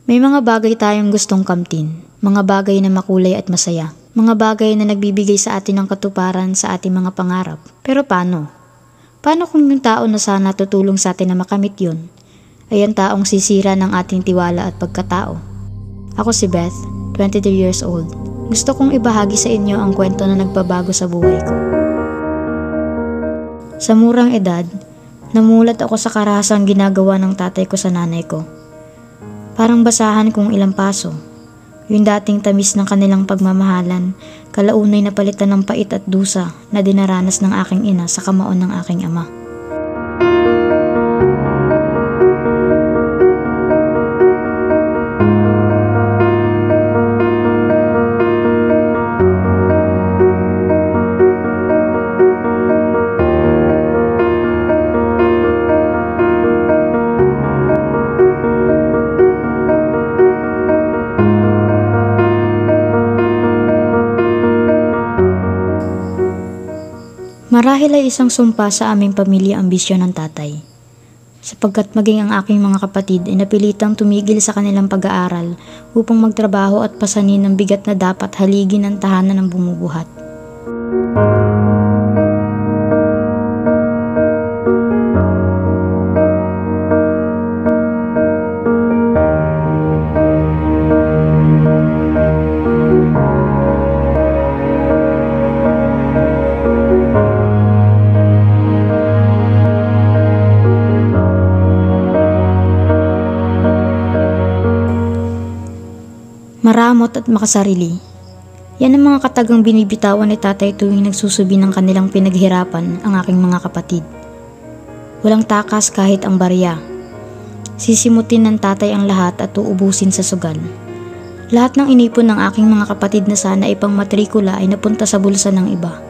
May mga bagay tayong gustong kamtin, mga bagay na makulay at masaya, mga bagay na nagbibigay sa atin ng katuparan sa ating mga pangarap. Pero paano? Paano kung yung tao na sana tutulong sa atin na makamit yun, ay ang taong sisira ng ating tiwala at pagkatao? Ako si Beth, 23 years old. Gusto kong ibahagi sa inyo ang kwento na nagbabago sa buhay ko. Sa murang edad, namulat ako sa karahasang ginagawa ng tatay ko sa nanay ko. Parang basahan kung ilang paso. Yung dating tamis ng kanilang pagmamahalan, kalaunay na palitan ng pait at dusa na dinaranas ng aking ina sa kamaon ng aking ama. Marahil ay isang sumpa sa aming pamilya ang bisyo ng tatay. Sapagkat maging ang aking mga kapatid ay napilitang tumigil sa kanilang pag-aaral upang magtrabaho at pasanin ang bigat na dapat haligi ng tahanan ng bumubuhat. Maramot at makasarili. Yan ang mga katagang binibitawan ni tatay tuwing nagsusubi ng kanilang pinaghirapan ang aking mga kapatid. Walang takas kahit ang barya. Sisimutin ng tatay ang lahat at uubusin sa sugal. Lahat ng inipon ng aking mga kapatid na sana ipang matrikula ay napunta sa bulsa ng iba.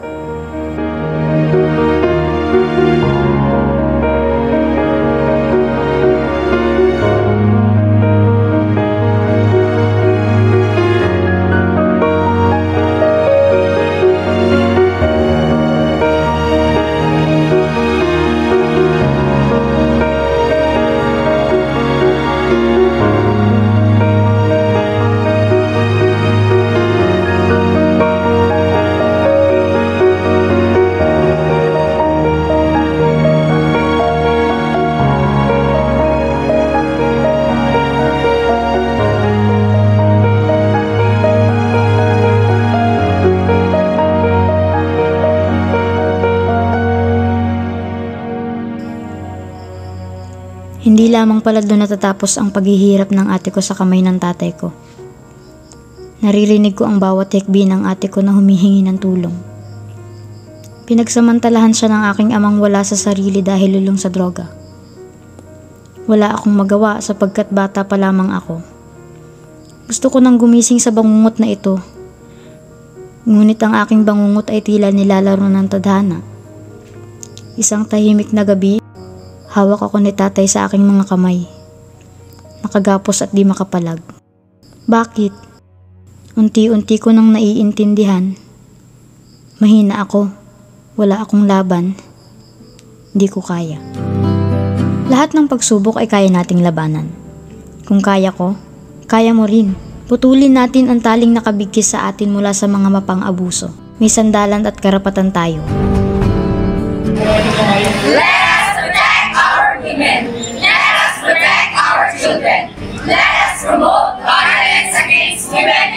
Hindi lamang pala doon natatapos ang paghihirap ng ate ko sa kamay ng tatay ko. Naririnig ko ang bawat hekbi ng ate ko na humihingi ng tulong. Pinagsamantalahan siya ng aking amang wala sa sarili dahil lulong sa droga. Wala akong magawa sapagkat bata pa lamang ako. Gusto ko nang gumising sa bangungot na ito. Ngunit ang aking bangungot ay tila nilalaro ng tadhana. Isang tahimik na gabi, hawak ako ni tatay sa aking mga kamay. Nakagapos at di makapalag. Bakit? Unti-unti ko nang naiintindihan. Mahina ako. Wala akong laban. Di ko kaya. Lahat ng pagsubok ay kaya nating labanan. Kung kaya ko, kaya mo rin. Putulin natin ang taling nakabigkis sa atin mula sa mga mapang-abuso. May sandalan at karapatan tayo. Women. Let us protect our children. Let us promote violence against women